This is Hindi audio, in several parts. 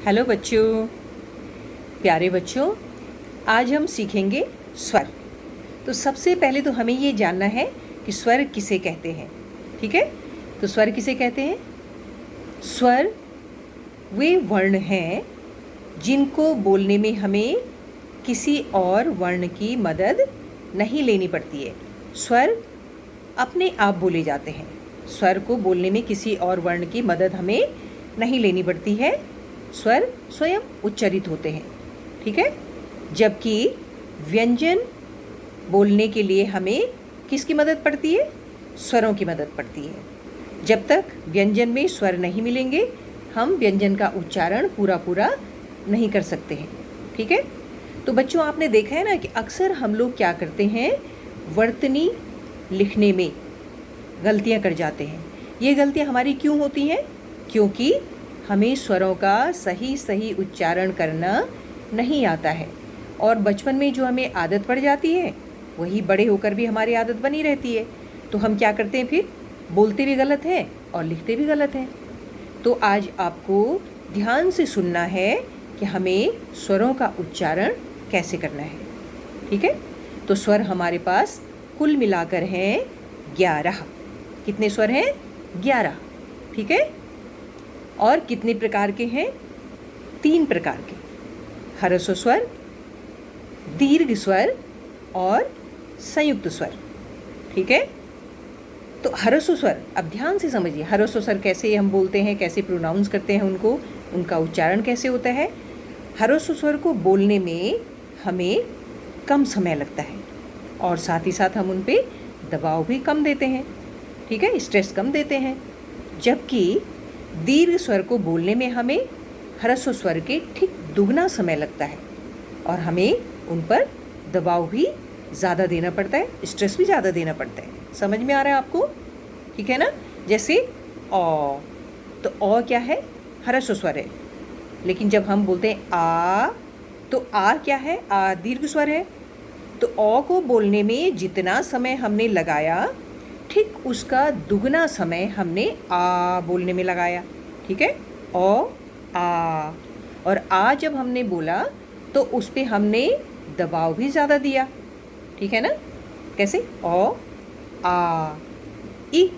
हेलो बच्चों, प्यारे बच्चों, आज हम सीखेंगे स्वर। तो सबसे पहले तो हमें ये जानना है कि स्वर किसे कहते हैं। ठीक है, तो स्वर किसे कहते हैं? स्वर वे वर्ण हैं जिनको बोलने में हमें किसी और वर्ण की मदद नहीं लेनी पड़ती है। स्वर अपने आप बोले जाते हैं। स्वर को बोलने में किसी और वर्ण की मदद हमें नहीं लेनी पड़ती है। स्वर स्वयं उच्चारित होते हैं। ठीक है, जबकि व्यंजन बोलने के लिए हमें किसकी मदद पड़ती है? स्वरों की मदद पड़ती है। जब तक व्यंजन में स्वर नहीं मिलेंगे, हम व्यंजन का उच्चारण पूरा नहीं कर सकते हैं। ठीक है, तो बच्चों, आपने देखा है ना कि अक्सर हम लोग क्या करते हैं, वर्तनी लिखने में गलतियां कर जाते हैं। ये गलतियां हमारी क्यों होती हैं? क्योंकि हमें स्वरों का सही उच्चारण करना नहीं आता है, और बचपन में जो हमें आदत पड़ जाती है वही बड़े होकर भी हमारी आदत बनी रहती है। तो हम क्या करते हैं, फिर बोलते भी गलत हैं और लिखते भी गलत हैं। तो आज आपको ध्यान से सुनना है कि हमें स्वरों का उच्चारण कैसे करना है। ठीक है, तो स्वर हमारे पास कुल मिलाकर हैं 11। कितने स्वर हैं? 11। ठीक है, और कितने प्रकार के हैं? 3 प्रकार के, ह्रस्व स्वर, दीर्घ स्वर और संयुक्त स्वर। ठीक है, तो ह्रस्व स्वर अब ध्यान से समझिए। ह्रस्व स्वर कैसे हम बोलते हैं, कैसे प्रोनाउंस करते हैं उनको, उनका उच्चारण कैसे होता है। ह्रस्व स्वर को बोलने में हमें कम समय लगता है, और साथ ही साथ हम उन पे दबाव भी कम देते हैं। ठीक है, स्ट्रेस कम देते हैं। जबकि दीर्घ स्वर को बोलने में हमें ह्रस्व स्वर के ठीक दुगना समय लगता है, और हमें उन पर दबाव भी ज़्यादा देना पड़ता है, स्ट्रेस भी ज़्यादा देना पड़ता है। समझ में आ रहा है आपको? ठीक है ना। जैसे औ, तो औ क्या है? ह्रस्व स्वर है। लेकिन जब हम बोलते हैं आ, तो आ क्या है? आ दीर्घ स्वर है। तो औ को बोलने में जितना समय हमने लगाया, ठीक उसका दुगना समय हमने आ बोलने में लगाया। ठीक है, ओ आ। और आ जब हमने बोला तो उस पर हमने दबाव भी ज़्यादा दिया। ठीक है ना। कैसे? ओ आ, ई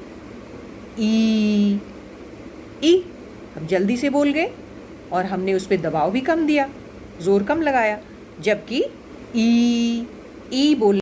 ई। हम जल्दी से बोल गए और हमने उस पर दबाव भी कम दिया, ज़ोर कम लगाया। जबकि ई बोल